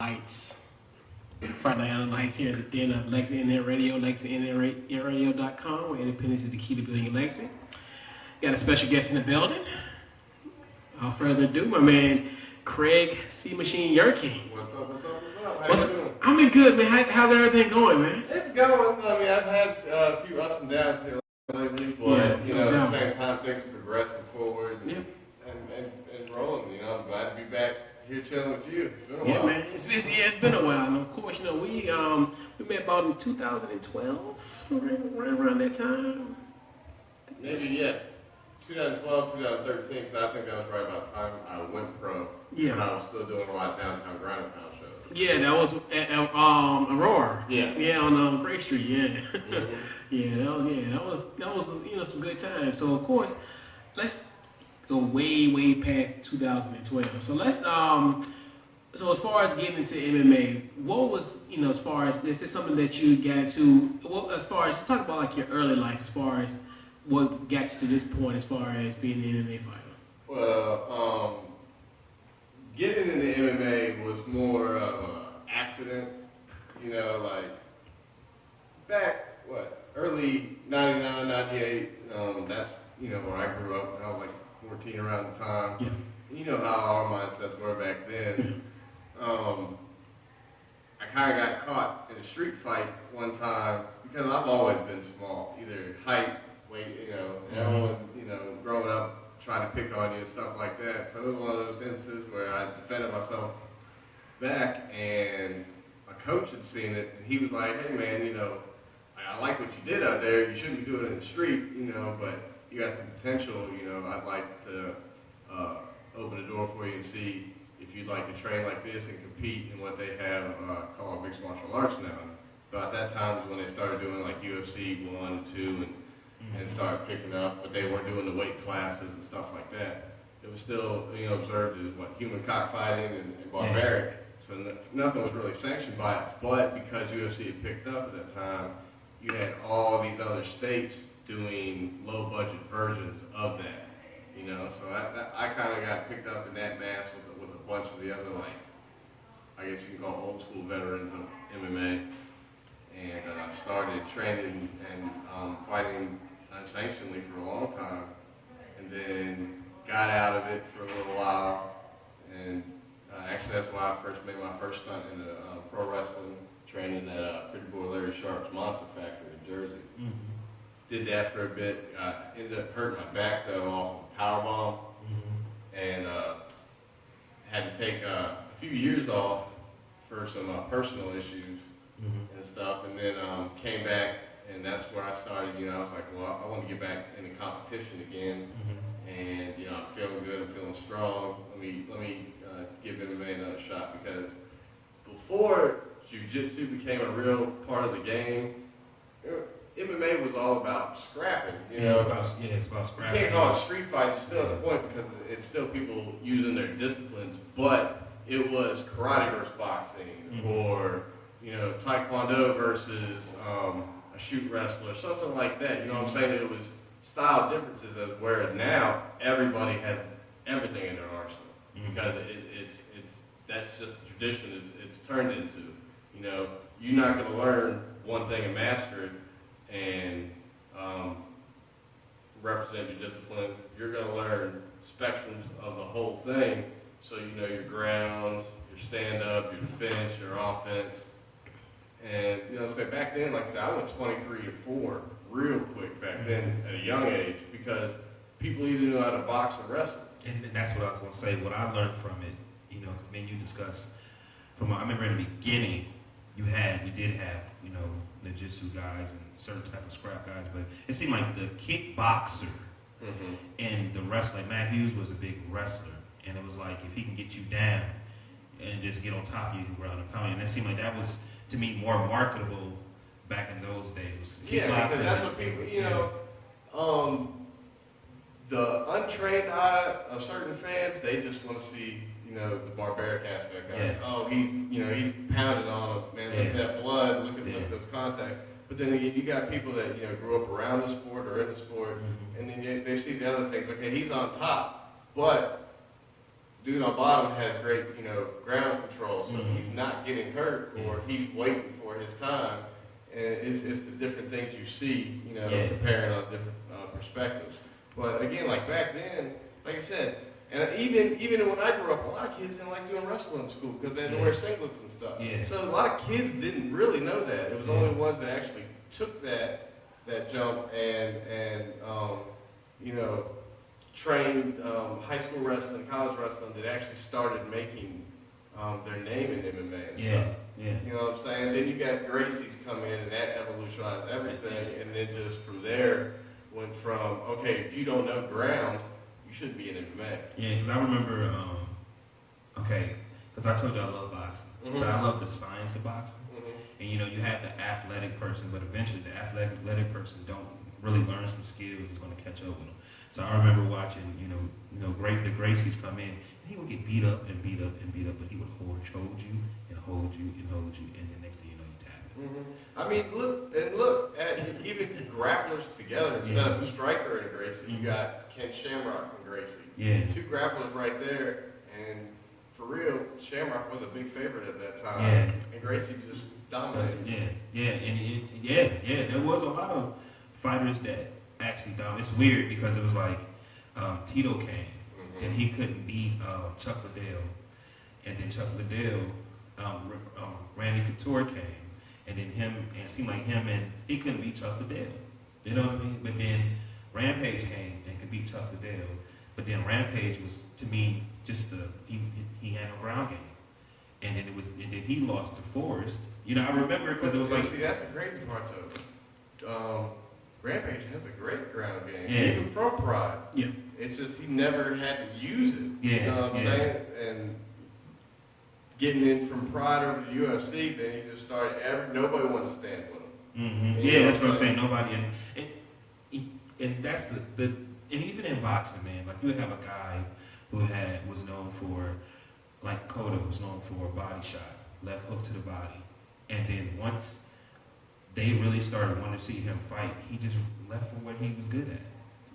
Lights. Friday Night Lights here at the den of Lexi Internet Radio, LexiInternetRadio.com, where independence is the key to building a legacy. Got a special guest in the building. Without further ado, my man Craig C-Machine Yerkey. What's up? How you doing? I'm been good, man. How's everything going, man? It's going. I mean, I've had a few ups and downs here lately, but at the same time, things are progressing forward and rolling. You know, I'm glad to be back here chilling with you. It's been a while. Man. It's been a while. And of course, we met about in 2012, right around that time. Maybe 2012, 2013, because I think that was right about the time I went pro. Yeah. But I was still doing a lot of downtown ground and pound shows. Yeah, that was at Aurora. Yeah, on Craig Street. Yeah. Mm-hmm. that was some good times. So of course, let's go way past 2012. So let's so as far as getting into MMA, what was as far as this is something that you got into? Well, as far as just talk about like your early life, as far as what got you to this point, as far as being an MMA fighter. Well, getting into MMA was more of an accident, like back, early 99, 98, that's, where I grew up, and I was like 14 around the time. Yeah. And you know how our mindsets were back then. I kind of got caught in a street fight one time, because I've always been small, either height, weight, and everyone, growing up, trying to pick on you and stuff like that. So it was one of those instances where I defended myself back, and my coach had seen it, and he was like, "Hey man, I like what you did out there. You shouldn't be doing it in the street, but you got some potential. I'd like to open the door for you and see if you'd like to train like this and compete in what they have called mixed martial arts now." So at that time was when they started doing like UFC 1 and 2 and started picking up, but they weren't doing the weight classes and stuff like that. It was still, observed as human cockfighting and barbaric. So nothing was really sanctioned by it. But because UFC had picked up at that time, you had all these other states doing low budget versions of that. So I kind of got picked up in that mass with a bunch of the other, I guess you can call old school veterans of MMA. And started training and fighting unsanctionedly for a long time, and then got out of it for a little while, and actually that's why I first made my first stunt in the pro wrestling training at Pretty Boy Larry Sharp's Monster Factory in Jersey. Mm-hmm. Did that for a bit, ended up hurting my back though off of a powerbomb, and had to take a few years off for some personal issues and stuff, and then came back. And that's where I started, I was like, well, I want to get back into competition again, and, I'm feeling good, I'm feeling strong, let me give MMA another shot, because before jiu-jitsu became a real part of the game, MMA was all about scrapping, it's about scrapping. You can't call it street fight still at the point, because it's still people using their disciplines, but it was karate versus boxing, or, taekwondo versus, a shoot wrestler, something like that. You know what I'm saying? It was style differences, whereas now everybody has everything in their arsenal, because it's that's just the tradition it's turned into. You're not going to learn one thing and master it and represent your discipline. You're going to learn spectrums of the whole thing, so your ground, your stand-up, your defense, your offense. And, back then, like I said, I went 23 to 4 real quick back then at a young age, because people either knew how to box or wrestle. And that's what I was going to say. What I learned from it, when you discuss, I remember in the beginning, we did have, jiu-jitsu guys and certain type of scrap guys, but it seemed like the kickboxer and the wrestler, like Matt Hughes was a big wrestler, and it was like, if he can get you down and just get on top of you and ground and pound, and it seemed like that was, to me, more marketable back in those days. Yeah, because that's what people, the untrained eye of certain fans, they just want to see, the barbaric aspect of it. Oh, he's pounded on him, man, look at that blood, look at those contacts. But then you got people that, grew up around the sport or in the sport, and then they see the other things. Okay, he's on top, but dude on bottom has great, you know, ground control, so he's not getting hurt, or he's waiting for his time. And it's the different things you see, you know, comparing on different perspectives. But again, like back then, like I said, and even when I grew up, a lot of kids didn't like doing wrestling in school because they had to wear singlets and stuff. Yeah. So a lot of kids didn't really know that. It was only ones that actually took that jump and you know, trained high school wrestling, college wrestling that actually started making their name in MMA and stuff. Yeah. You know what I'm saying? Then you got Gracie's come in and that evolutionized everything, and then just from there went from, okay, if you don't know ground, you shouldn't be in MMA. Yeah, because I remember, because I told you I love boxing, but I love the science of boxing. And you know, you have the athletic person, but eventually the athletic person don't really learn some skills is going to catch up with them. So I remember watching, the Gracies come in, and he would get beat up and beat up and beat up, but he would hold you and hold you and hold you, and then next thing you know, you tap it. I mean, look at even grapplers together instead of a striker and Gracie. You got Ken Shamrock and Gracie. Yeah. Two grapplers right there, and for real, Shamrock was a big favorite at that time, and Gracie just dominated. There was a lot of fighters that actually dominated. It's weird because it was like Tito came, and he couldn't beat Chuck Liddell, and then Chuck Liddell, Randy Couture came, and then it seemed like he couldn't beat Chuck Liddell. You know what I mean? But then Rampage came and could beat Chuck Liddell, but then Rampage was, to me, just he had a ground game. And then he lost to Forrest. You know, I remember because it was like... See, that's the crazy part, though. Rampage has a great ground game, even from Pride. Yeah. It's just he never had to use it. You know what I'm saying? And getting in from Pride over to UFC, then he just started... nobody wanted to stand with him. That's what I'm saying. Nobody... And that's and even in boxing, man, like you would have a guy who was known for... Like Cotto was known for a body shot, left hook to the body. And then once they really started wanting to see him fight, he just left for what he was good at,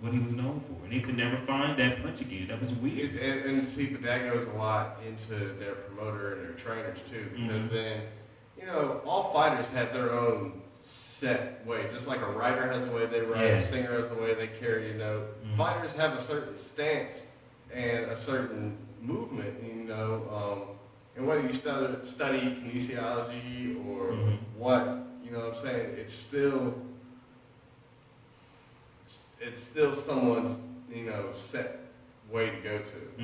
what he was known for. And he could never find that punch again. That was weird. And see, but that goes a lot into their promoter and their trainers too. Because then, you know, all fighters have their own set way. Just like a writer has the way they write, a singer has the way they carry a note. Fighters have a certain stance and a certain movement, and whether you study kinesiology or what, you know what I'm saying, it's still someone's, set way to go to.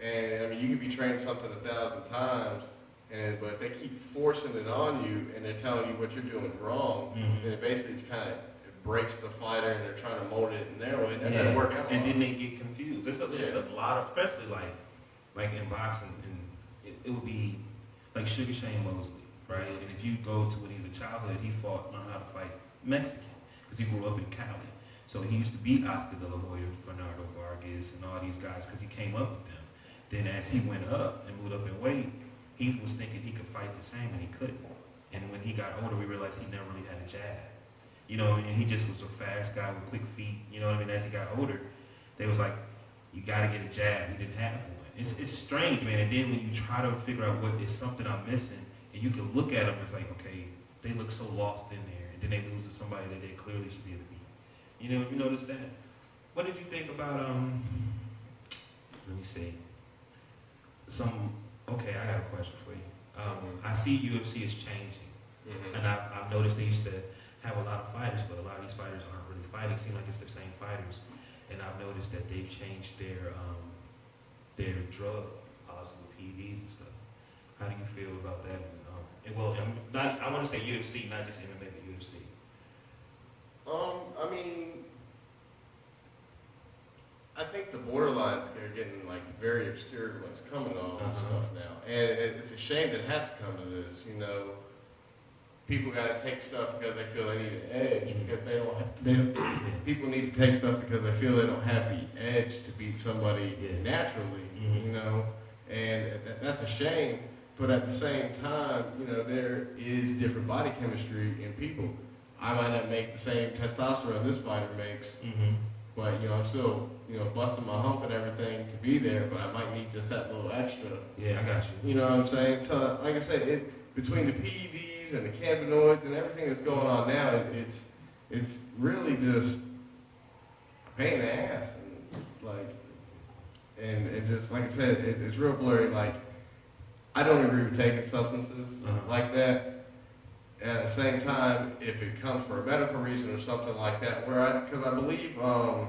And I mean, you could be trained something 1,000 times, but if they keep forcing it on you and they're telling you what you're doing wrong, then it basically it breaks the fighter, and they're trying to mold it in their way. That doesn't work out. And then they get confused. It's a lot of, especially like in boxing, and it would be like Sugar Shane Mosley, right? And if you go to when he was a childhood, he learned how to fight Mexican because he grew up in Cali. So he used to beat Oscar De La Hoya, Bernardo Vargas, and all these guys because he came up with them. Then as he went up and moved up in weight, he was thinking he could fight the same, and he couldn't. And when he got older, we realized he never really had a jab. And he just was a fast guy with quick feet. You know what I mean? As he got older, they was like, you got to get a jab. He didn't have one. It's strange, man. And then when you try to figure out what is something I'm missing, and you can look at them, it's like, okay, they look so lost in there, and then they lose to somebody that they clearly should be able to beat. You notice that? What did you think about let me see. Okay, I got a question for you. I see UFC is changing, and I've noticed they used to have a lot of fighters, but a lot of these fighters aren't really fighting. It seems like it's the same fighters, and I've noticed that they've changed their drug policy with PEDs and stuff. How do you feel about that? I want to say UFC, not just MMA, but UFC. I mean, I think the borderlines are getting very obscure what's coming on and stuff now, and it's a shame that it has to come to this. People got to take stuff because they feel they need an edge, because they don't have, people need to take stuff because they feel they don't have the edge to beat somebody naturally, and that's a shame. But at the same time, there is different body chemistry in people. I might not make the same testosterone this fighter makes, but I'm still busting my hump and everything to be there, but I might need just that little extra. Yeah, I got you. You know what I'm saying? So like I said, between the PEDs and the cannabinoids and everything that's going on now, it's really just a pain in the ass, and it just like I said, it's real blurry. Like I don't agree with taking substances like that. And at the same time, if it comes for a medical reason or something like that, because I believe, God,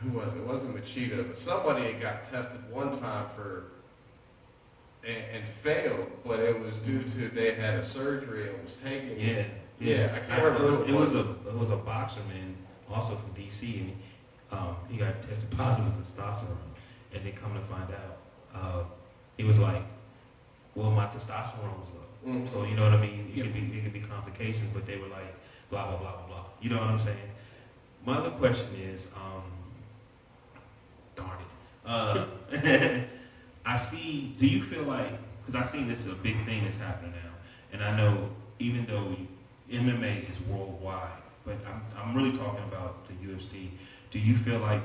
who was it? It wasn't Machida, but somebody had got tested one time and failed, but it was due to they had a surgery and was taking. Yeah, I can't remember. It was a boxer man, also from DC, and he got tested positive with testosterone, and they come to find out, he was like, well, my testosterone was low. Mm-hmm. So you know what I mean? It could be complications, but they were like blah blah blah blah blah. You know what I'm saying? My other question is, darn it. I see. Do you feel like, because I see this is a big thing that's happening now, and I know even though MMA is worldwide, but I'm really talking about the UFC. Do you feel like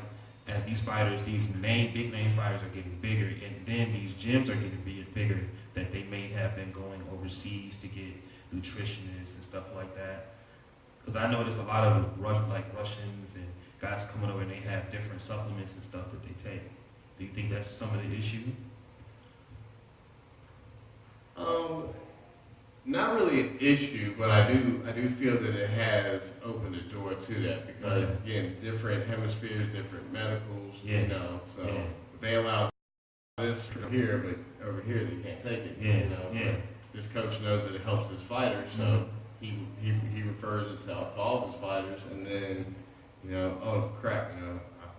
as these fighters, these big name fighters are getting bigger, and then these gyms are getting bigger, that they may have been going overseas to get nutritionists and stuff like that? Because I know there's a lot of Russians and guys coming over and they have different supplements and stuff that they take. Do you think that's some of the issue? Not really an issue, but I do feel that it has opened the door to that because again, different hemispheres, different medicals, so they allow this here, but over here they can't take it. This coach knows that it helps his fighters, so he refers it to all of his fighters, and then oh crap,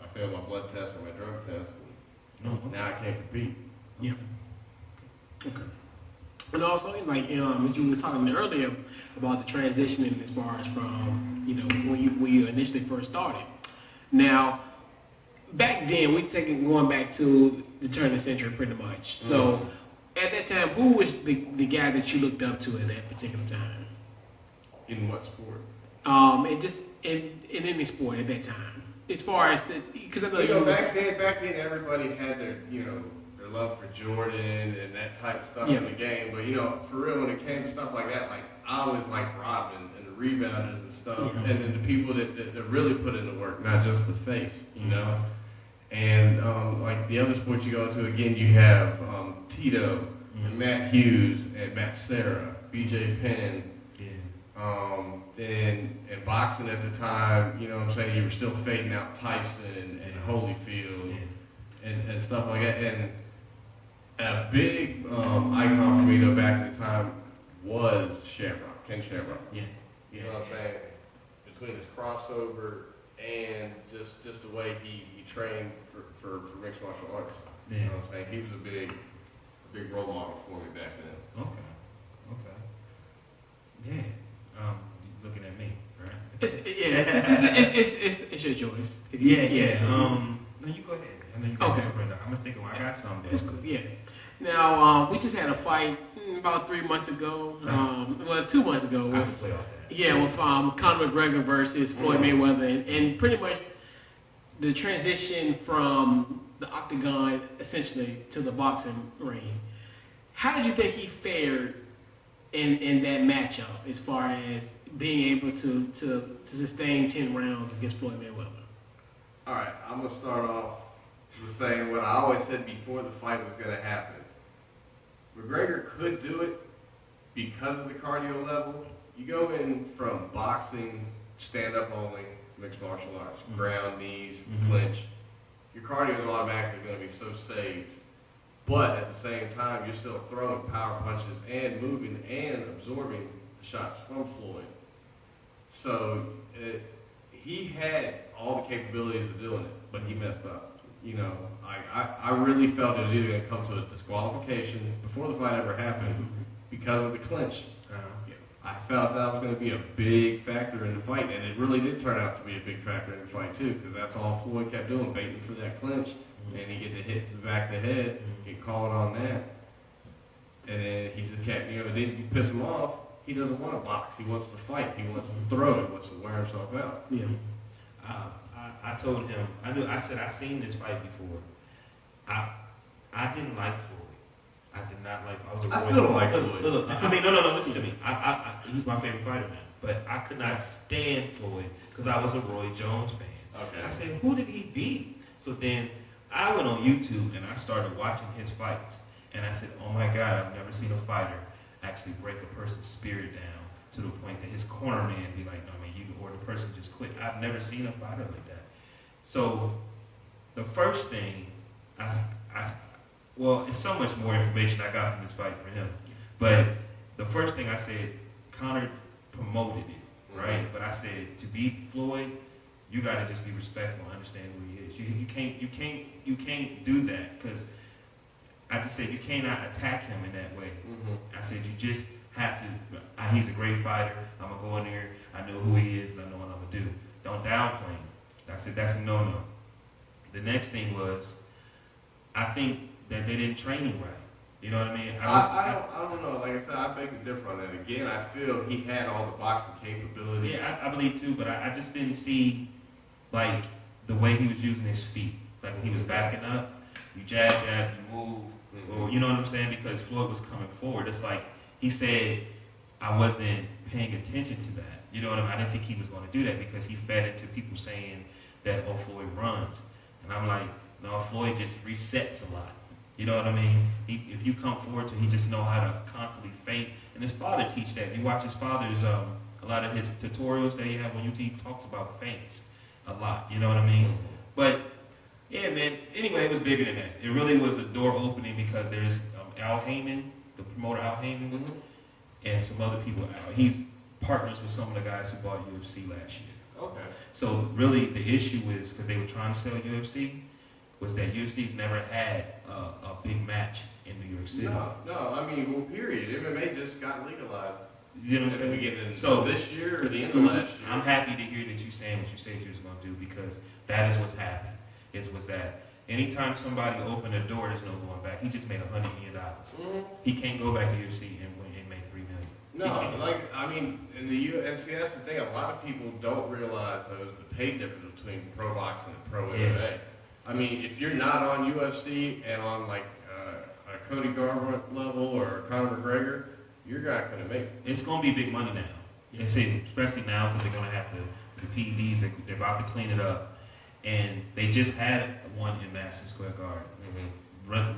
I failed my blood test or my drug test, and now I can't compete. Yeah. Okay. And also, like as you were talking earlier about the transitioning as far as from when you initially first started. Now, back then, going back to the turn of the century, pretty much. So, at that time, who was the guy that you looked up to at that particular time? In what sport? In any sport at that time, as far as because I know back then everybody had their their love for Jordan and that type of stuff in the game, but for real when it came to stuff like that, like I always liked Rodman and the rebounders and stuff, and then the people that really put in the work, not just the face, And like the other sports you go to, again, you have Tito and Matt Hughes and Matt Serra, BJ Penn. Then in boxing at the time, you were still fading out Tyson and Holyfield and stuff like that. And a big icon for me though back at the time was Shamrock, Ken Shamrock. You know what I'm saying? Between his crossover and just the way he trained for mixed martial arts. You know what I'm saying? He was a big role model for me back then. Okay. Yeah. Looking at me, right? It's your choice. No, you go ahead. I know you got okay. I'm gonna think I got something. It's cool. Yeah. Now we just had a fight about 3 months ago. 2 months ago. With Conor McGregor versus Floyd Mayweather, and pretty much the transition from the octagon essentially to the boxing ring. How did you think he fared in that matchup as far as being able to sustain 10 rounds against Floyd Mayweather? All right, I'm going to start off with saying what I always said before the fight was going to happen. McGregor could do it because of the cardio level. You go in from boxing, stand-up only, mixed martial arts, ground, knees, clinch. Your cardio is automatically going to be so saved. But at the same time, you're still throwing power punches and moving and absorbing the shots from Floyd. So he had all the capabilities of doing it, but he messed up. I really felt it was either going to come to a disqualification before the fight ever happened because of the clinch. I felt that was going to be a big factor in the fight, and it really did turn out to be a big factor in the fight too, because that's all Floyd kept doing, baiting for that clinch, and he get the hit to the back of the head, get caught on that, and then he just kept, then you piss him off. He doesn't want to box. He wants to fight. He wants to throw. He wants to wear himself out. Yeah. I told him, I said, I seen this fight before. I didn't like Floyd. I did not like, I still don't like Floyd. Look, I mean, no, listen to me. He's my favorite fighter now. But I could not stand Floyd because I was a Roy Jones fan. Okay. I said, who did he beat? So then I went on YouTube and I started watching his fights. And I said, oh my God, I've never seen a fighter actually break a person's spirit down to the point that his corner man be like, no, man, or the person just quit. I've never seen a fighter like that. So the first thing, well, it's so much more information I got from this fight for him. But the first thing I said, Conor promoted it, right? Mm-hmm. But I said, to beat Floyd, you got to just be respectful and understand who he is. You can't do that because I just said you cannot attack him in that way. Mm-hmm. I said you just have to. He's a great fighter. I'm gonna go in there. I know who he is and I know what I'm gonna do. Don't downplay him. I said that's a no-no. The next thing was, I think that they didn't train him right. You know what I mean? I don't know. Like I said, I beg to differ on that. Again, I feel he had all the boxing capabilities. Yeah, I believe too, but I just didn't see like the way he was using his feet. Like when he was backing up, you jab, you move, or you know what I'm saying? Because Floyd was coming forward. It's like he said, I wasn't paying attention to that. You know what I mean? I didn't think he was going to do that because he fed into people saying that, oh, Floyd runs. And I'm like, no, Floyd just resets a lot. You know what I mean? If you come forward to he just know how to constantly feint. And his father teach that. You watch his father's, a lot of his tutorials that he have on YouTube, he talks about feints a lot. You know what I mean? But, yeah, man, anyway, it was bigger than that. It really was a door opening because there's Al Heyman, the promoter Al Heyman, and some other people. He's partners with some of the guys who bought UFC last year. Okay. So really the issue is, because they were trying to sell UFC, was that UFC's never had a big match in New York City. No, I mean, well, period. MMA just got legalized. You know what I'm saying? Beginning so this year or the end of last year. I'm happy to hear that you're saying what you said you was going to do because that is what's happened. Was that anytime somebody opened a door, there's no going back. He just made $100 million. He can't go back to UFC and make $3 million. No, like I mean, in the UFC, that's the thing. A lot of people don't realize though is the pay difference between pro boxing and pro MMA. I mean, if you're not on UFC and on like a Cody Garbrandt level or Conor McGregor, you're not going to make it. It's going to be big money now. Especially now because they're going to have the PEDs. They're about to clean it up, and they just had one in Madison Square Garden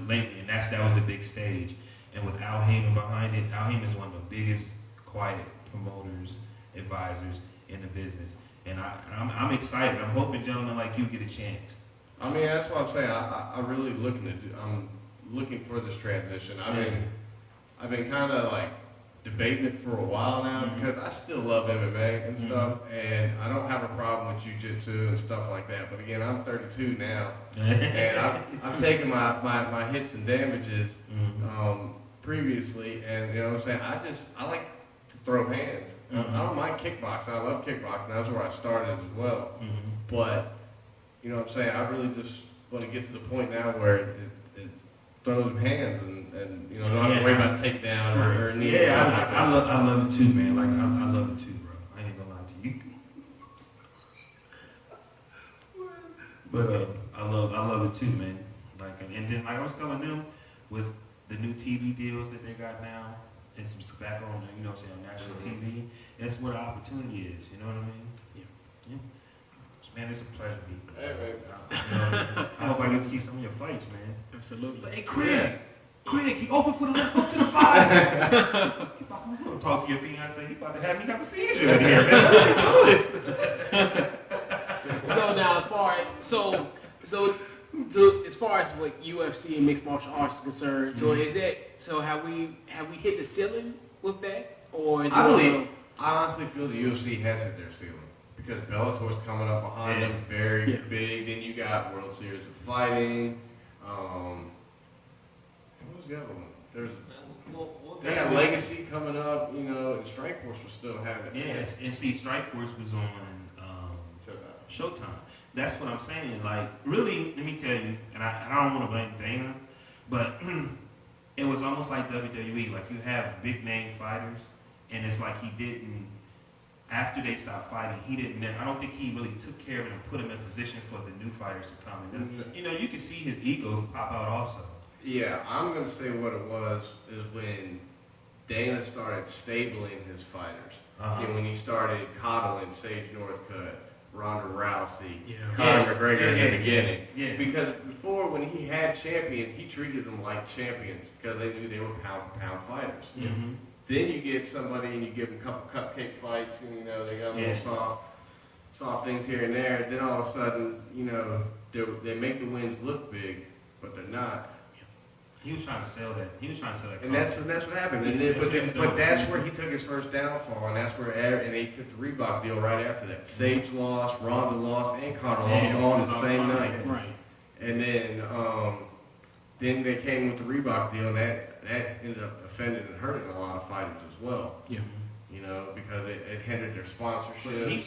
lately, and that was the big stage. And with Al Heyman behind it, Al Heyman is one of the biggest quiet promoters, advisors in the business, and I'm excited. I'm hoping gentlemen like you get a chance. I mean, that's what I'm saying. I'm really I'm looking for this transition. I've been kind of like debating it for a while now because I still love MMA and stuff, and I don't have a problem with jiu-jitsu and stuff like that. But again, I'm 32 now, and I've taken my hits and damages previously, and you know what I'm saying. I like to throw hands. I don't mind kickboxing. I love kickboxing. That's where I started as well. But you know what I'm saying. I really just want to get to the point now where it throws hands and you know don't have to worry about takedown or knee. Yeah, I love it too, man. Like I love it too, bro. I ain't gonna lie to you. But I love it too, man. Like and then like I was telling them with the new TV deals that they got now, it's back on you know what I'm saying on national TV. That's where the opportunity is. You know what I mean? Yeah. Man, it's a pleasure to be here. Hey, I hope I get to see some of your fights, man. Absolutely. Hey, Craig, he opened for the left hook to the body. I'm going to talk to your fiance. He about to have me have a seizure in here, man. What's he doing? So now, as far as what UFC and mixed martial arts is concerned, so have we hit the ceiling with that, or is I honestly feel the UFC has hit their ceiling. Because Bellator's coming up behind them, very big. Then you got World Series of Fighting. What was the other one? They got Legacy coming up, you know, and Strikeforce was still having it. Yes, and see, Strikeforce was on Showtime. That's what I'm saying. Like, really, let me tell you, and I don't want to blame Dana, but it was almost like WWE. Like, you have big name fighters, and it's like he didn't after they stopped fighting, he didn't. I don't think he really took care of it and put him in position for the new fighters to come. And you know, you can see his ego pop out also. Yeah, I'm gonna say what it was is when Dana started stabling his fighters. And when he started coddling Sage Northcutt, Ronda Rousey, Conor McGregor in the beginning. Yeah. Because before, when he had champions, he treated them like champions because they knew they were pound for pound fighters. Mm-hmm. Then you get somebody and you give them a couple cupcake fights, and you know they got a little soft things here and there. Then all of a sudden, you know, they make the wins look big, but they're not. He was trying to sell that. And that's what happened. And then, but that's where he took his first downfall, and that's where and he took the Reebok deal right after that. Sage lost, Ronda lost, and Conor lost all on the same night. Right. And then they came with the Reebok deal, and that ended up offending and hurting a lot of fighters as well. Yeah. You know, because it hindered their sponsorship. But he's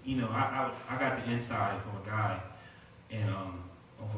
you know, I got the inside from a guy and from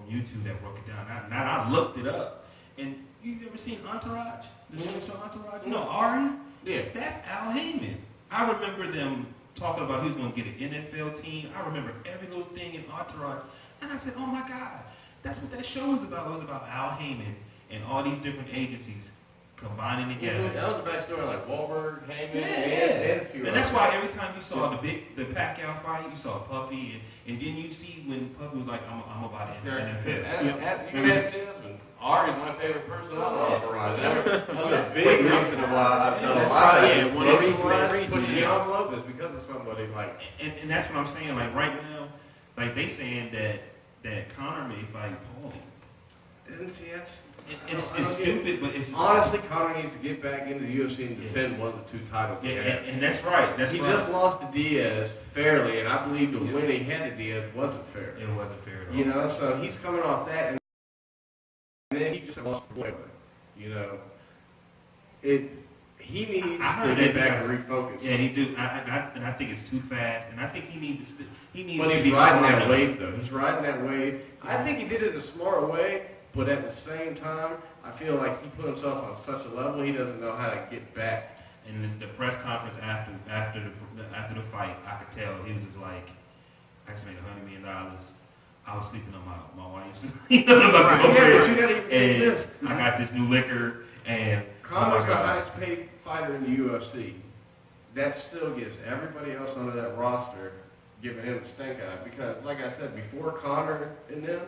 YouTube that broke it down. Now I looked it up. And you ever seen Entourage? The show Entourage? You know Ari? Yeah. That's Al Heyman. I remember them talking about he was going to get an NFL team. I remember every little thing in Entourage. And I said, oh my God, that's what that show was about. It was about Al Heyman and all these different agencies combining together. Yeah, that was a backstory like Wahlberg, Heyman, and a few and that's why every time you saw the Pacquiao fight, you saw Puffy, and then you see when Puffy was like, I'm about to end the NFL. You can ask Jasmine. Ari's my favorite person on Entourage. That was a big reason why I've done a lot of one of the reasons pushing the envelope is because of somebody like. And that's what I'm saying. Like right now, like they saying that Conor may fight Paulie. And see, it's stupid, but it's honestly, Conor needs to get back into the UFC and defend one of the two titles he has. And that's right. He just lost to Diaz fairly, and I believe the win he had to Diaz wasn't fair. It wasn't fair at all. You know, so he's coming off that, and then he just lost the way. You know, he needs to get back and refocus. Yeah, he do. And I think it's too fast, and I think he needs to. He needs but to he's be riding smart that wave, though. He's riding that wave. I think he did it a smart way. But at the same time, I feel like he put himself on such a level he doesn't know how to get back. And the press conference after the fight, I could tell he was just like, I just made $100 million. I was sleeping on my wife's. And I got this new liquor, and Conor's the highest paid fighter in the UFC. That still gives everybody else under that roster giving him a stink eye because, like I said, before Conor and them.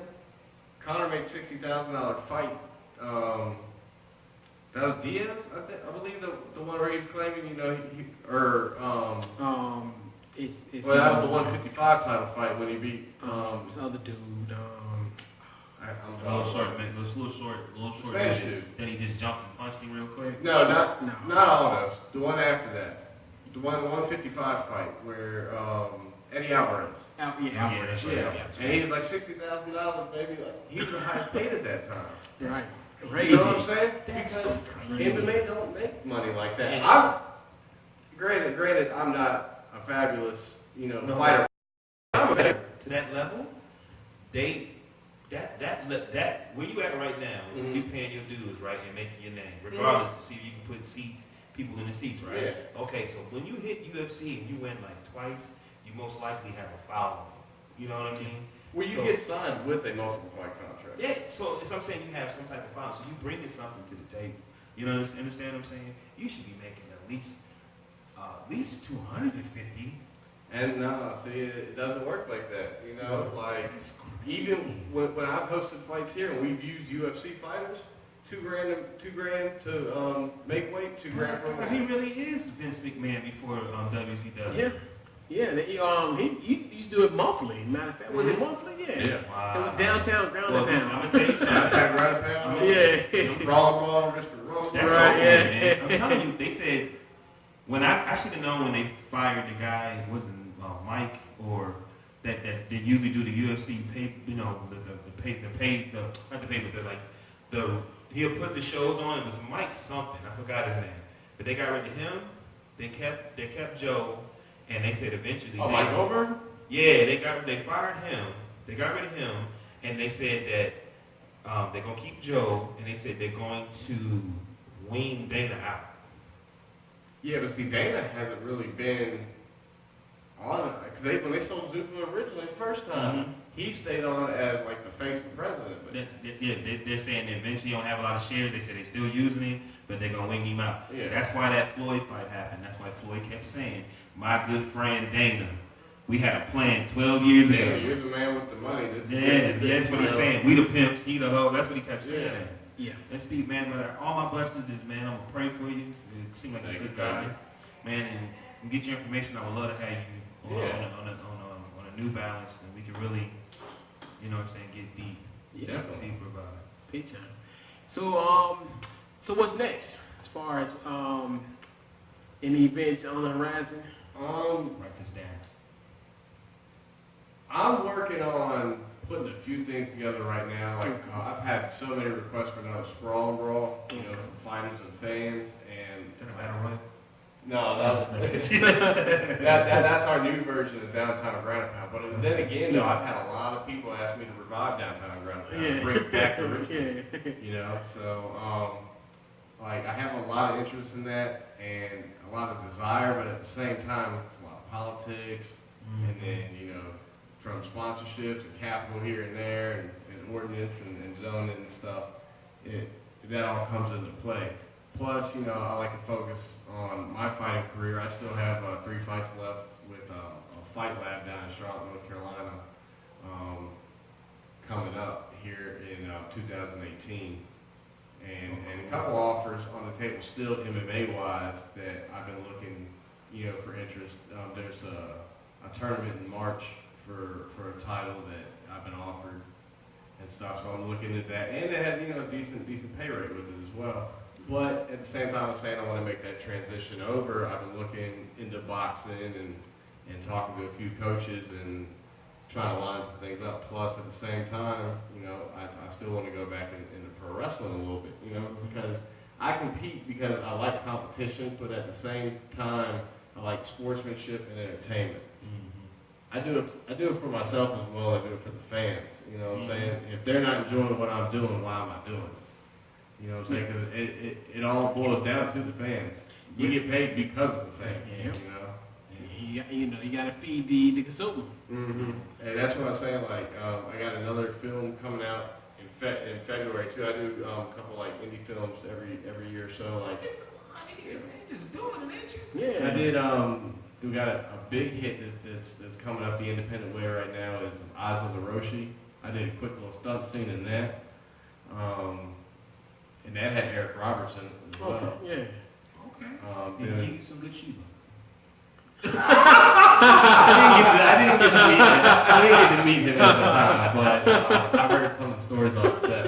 Conor made $60,000 fight. That was Diaz, I believe the one where he was claiming, you know, it's well, that was the 155 title fight when he beat this other dude. A little short Spanish dude. Then he just jumped and punched him real quick. No, not all of those. The one after that, the 155 fight where Eddie Alvarez. That's right. Yeah. And he was like $60,000, baby. Like he was the highest paid at that time. Right. You know what I'm saying? That's because crazy. MMA don't make money like that. I'm granted, I'm not a fabulous, fighter. I'm a fighter. To that level, that where you at right now, you paying your dues, right, and making your name, regardless to see if you can put people in the seats, right? Yeah. Okay, so when you hit UFC and you win like twice, you most likely have a following. You know what I mean? Well, you get signed with a multiple fight contract. Yeah, so I'm saying you have some type of following, so you bringing something to the table. You know, understand what I'm saying? You should be making at least 250. And no, see, it doesn't work like that. You know, like even when I've hosted fights here and we've used UFC fighters, $2,000 to make weight, $2,000 for a He really is Vince McMahon before WCW. Yeah. Yeah, he used to do it monthly. Matter of fact, was it monthly? Yeah. Wow. It was downtown ground and pound. I'm gonna tell you something. Ground and pound. Yeah. Brawl, Mr. Roll. That's right. Okay, man. I'm telling you, they said when I should have known when they fired the guy, it wasn't Mike or that they usually do the UFC pay, he'll put the shows on. It was Mike something. I forgot his name, but they got rid of him. They kept Joe. And they said eventually. Mike Goldberg? Yeah, they fired him. They got rid of him, and they said that they're gonna keep Joe, and they said they're going to wean Dana out. Yeah, but see, Dana hasn't really been Because when they sold Zuko originally the first time, he stayed on as like the face of the president. But They're saying that eventually he don't have a lot of shares. They say they're still using him, but they're gonna wing him out. Yeah. That's why that Floyd fight happened. That's why Floyd kept saying, "My good friend Dana, we had a plan 12 years ago." Yeah, you're the man with the money. That's what he's saying. We the pimps, he the hoe. That's what he kept saying. Yeah. And Steve, man, but all my blessings is, man, I'm gonna pray for you. You seem like a good guy, man, and get your information. I would love to have you on a New Balance, and we can really, you know what I'm saying, get deep. Yeah, deeper about it. Big time. So what's next as far as any events on the horizon? Write this down. I'm working on putting a few things together right now. Like I've had so many requests for another Sprawl and Brawl, you know, from fighters and fans, and no, that's our new version of Downtown Ground Pound. But then again, though, I've had a lot of people ask me to revive Downtown Ground Pound, bring it back to Richmond. You know, so like I have a lot of interest in that and a lot of desire, but at the same time, it's a lot of politics, and then you know, from sponsorships and capital here and there, and ordinance and zoning and stuff, that all comes into play. Plus, you know, I like to focus on my fighting career. I still have 3 fights left with a fight lab down in Charlotte, North Carolina, coming up here in 2018. And a couple offers on the table still MMA-wise that I've been looking, you know, for interest. There's a tournament in March for a title that I've been offered and stuff, so I'm looking at that. And it has, you know, a decent pay rate with it as well. But at the same time, I'm saying I want to make that transition over. I've been looking into boxing and talking to a few coaches and trying to line some things up. Plus, at the same time, you know, I still want to go back into pro wrestling a little bit, you know, because I compete because I like competition, but at the same time, I like sportsmanship and entertainment. I do it for myself as well. I do it for the fans. You know what I'm saying? If they're not enjoying what I'm doing, why am I doing it? You know what I'm saying? Because it all boils down to the fans. We get paid because of the fans. You know. You got to feed the consumer. And that's what I'm saying. Like, I got another film coming out in February too. I do a couple like indie films every year or so. Like, just doing it, ain't you? Yeah. I did. We got a big hit that's coming up the independent way right now is Eyes of the Roshi. I did a quick little stunt scene in that. And that had Eric Robertson as well. Okay. Yeah. Okay. Did he give you some good Shiva? I didn't get to meet him at the time, but I heard some of the stories on the set.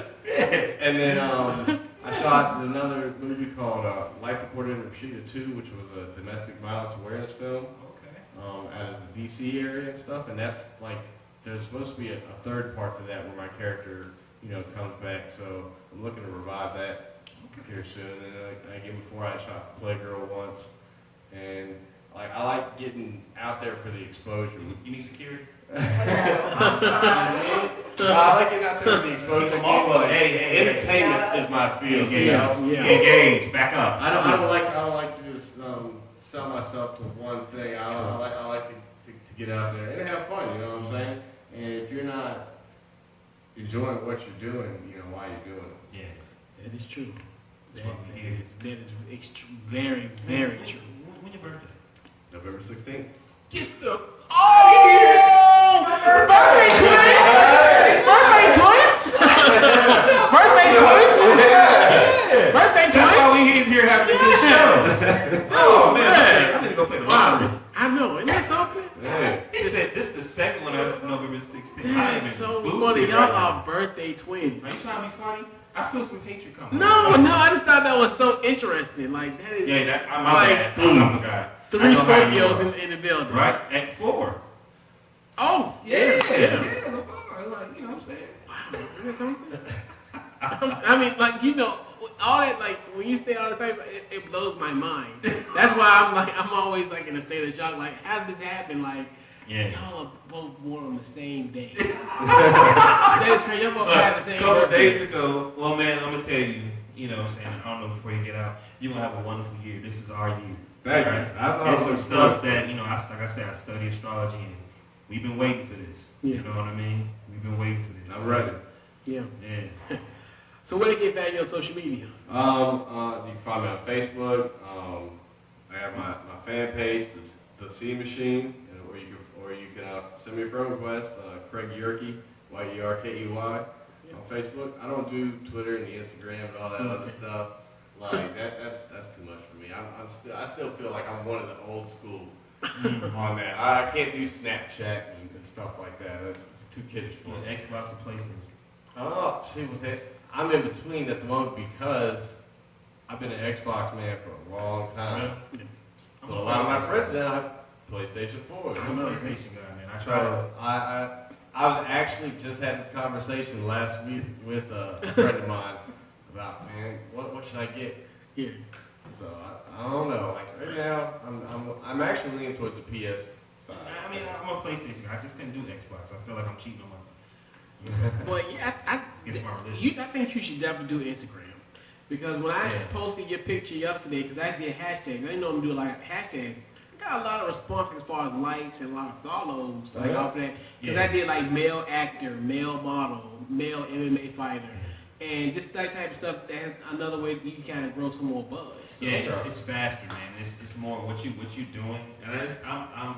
And then I shot another movie called Life According to Rashida 2, which was a domestic violence awareness film. Okay. Out of the DC area and stuff, and that's like there's supposed to be a third part to that where my character, you know, comes back. So I'm looking to revive that here soon. And again, before I shot Playgirl once, and like I like getting out there for the exposure. You need security? I like getting out there for the exposure. Hey, entertainment is my field. Engage, back up. I don't like to just sell myself to one thing. I like to get out there and have fun. You know what I'm saying? And if you're not enjoying what you're doing, you know why you're doing it. Yeah, that is true. That is very, very true. When your birthday? November 16th. Get the birthday twins! Birthday twins! Birthday twins! Birthday twins! That's why we here having a good show. Oh man, I need to go play the lottery. I know, isn't that something? Yeah. He said this is the second one that's November 16th. That's so funny. Y'all are birthday twins. Are you trying to be funny? I feel some hatred coming. No, I just thought that was so interesting. Like that is. Yeah, I'm bad. I'm the guy. 3 Scorpios in the building. Right? At 4. Oh, yeah. Like, you know what I'm saying? Wow, isn't that something? I mean, like, you know, all that, like, when you say all the time, it blows my mind. That's why I'm always, like, in a state of shock. Like, how did this happen? Like, y'all are both born on the same day. That is crazy. Y'all both had the same A couple birthday. days ago, well, man, I'm going to tell you, You know what I'm saying? I don't know, before you get out, you're going to have a wonderful year. This is our year. Thank right? you. It's some stuff that, you know, like I said, I study astrology, and we've been waiting for this. Yeah. You know what I mean? We've been waiting for this. I'm ready. Yeah. Yeah. So where they can find you on social media? You can find me on Facebook. I have my fan page, the C-Machine, or you can send me a friend request, Craig Yerkey, Yerkey, on Facebook. I don't do Twitter and the Instagram and all that other stuff. Like that's too much for me. I still feel like I'm one of the old school on that. I can't do Snapchat and stuff like that. It's too kiddish for me. Xbox or PlayStation? Oh, see what's that? I'm in between at the moment because I've been an Xbox man for a long time. I'm So a lot of my friends now have PlayStation 4. I'm a PlayStation guy, man. So I was actually just had this conversation last week with a friend of mine about, man, what should I get? Yeah. So I don't know. Like right now, I'm actually leaning towards the PS side. I mean, I'm a PlayStation guy. I just couldn't do Xbox. I feel like I'm cheating on my. Well, yeah, It's my religion. I think you should definitely do Instagram. Because when I posted your picture yesterday, because I did hashtags, I didn't know I'm doing like hashtags. I got a lot of response as far as likes and a lot of follows like off of that. Because I did like male actor, male model, male MMA fighter, and just that type of stuff. That's another way you can kind of grow some more buzz. So, It's faster, man. It's more what you doing, and I'm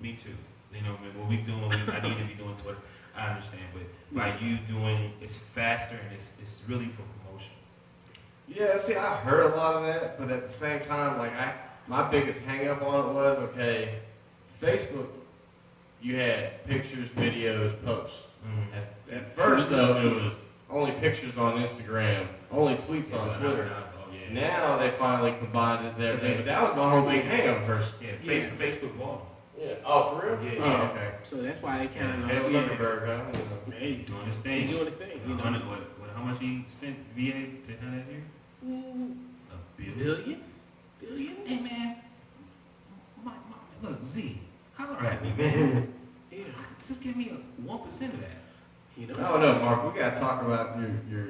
me too. You know, what we doing, I need to be doing Twitter. I understand, but by you doing, it's faster and it's really for promotion. Yeah, see, I heard a lot of that, but at the same time, like my biggest hang up on it was, okay, Facebook, you had pictures, videos, posts. Mm-hmm. At first, though, it was only pictures on Instagram, only tweets on Twitter. Now they finally combined it there. But that was my whole big hang up first. Yeah, Facebook wall. Yeah. Oh, for real? Yeah. Oh, okay. So that's why they kind of Hale Zuckerberg, huh? Hey, Doing his thing. He's doing his thing. You know. How much he sent VA to have that here? $1 billion. Billions? Hey man, look, Z, holler at me, man. Yeah. Just give me 1% of that. You know. I don't know, Mark. We gotta talk about your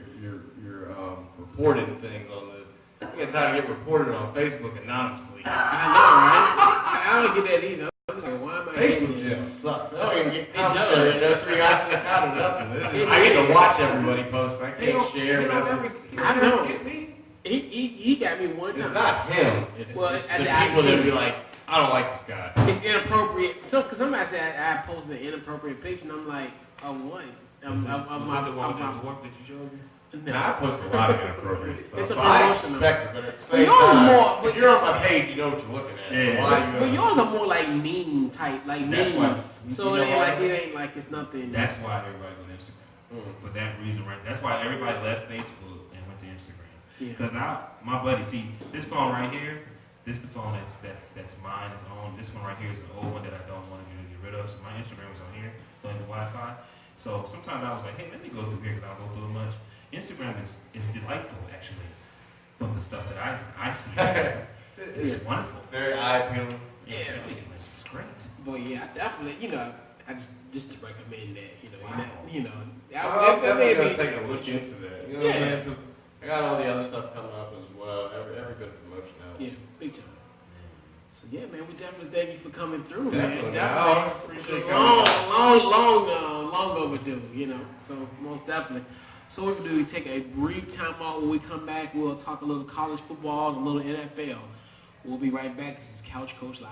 reporting things on this. We got time to get reported on Facebook anonymously. I know, right? I don't get that either. I'm like, why am I Facebook doing this? just sucks. I don't even get does. no 3 eyes in the count or nothing. I get to watch everybody post. I can't share messages. I know. He got me one time. It's not him. It's Well, the as I people that see- be like, I don't like this guy. It's inappropriate. So, because somebody said I posted an inappropriate picture, and I'm like, of what? Of the one my with the work that you showed me? Now, I post a lot of inappropriate stuff, It's a so I promotional. expect it, but at the But same yours is time, more- if you're on my page, you know what you're looking at. Yeah. So why you? But yours are more like meme type, like That's memes. why- So you it know ain't why? like it ain't like it's nothing. That's why everybody went to Instagram. For that reason, right? That's why everybody left Facebook and went to Instagram. Yeah. Because my buddy, see, this phone right here, this is the phone that's mine, it's own. This one right here is an old one that I don't want to get rid of. So my Instagram was on here, so in the Wi-Fi. So sometimes I was like, hey, let me go through here because I don't go through it much. Instagram is delightful, actually, from the stuff that I see. It's wonderful. Very eye appealing. Yeah, it's great. Boy, yeah, I definitely, I just to recommend that, Wow. I'm that definitely may gonna be- take a look into that. You know what I'm saying? 'Cause I got all the other stuff coming up as well. Every bit of promotion now. Yeah, big time. So yeah, man, we definitely thank you for coming through, Definitely. man. I Definitely. appreciate Long overdue, So most definitely. So what we do, we take a brief time out. When we come back, we'll talk a little college football, a little NFL. We'll be right back. This is Couch Coach Live.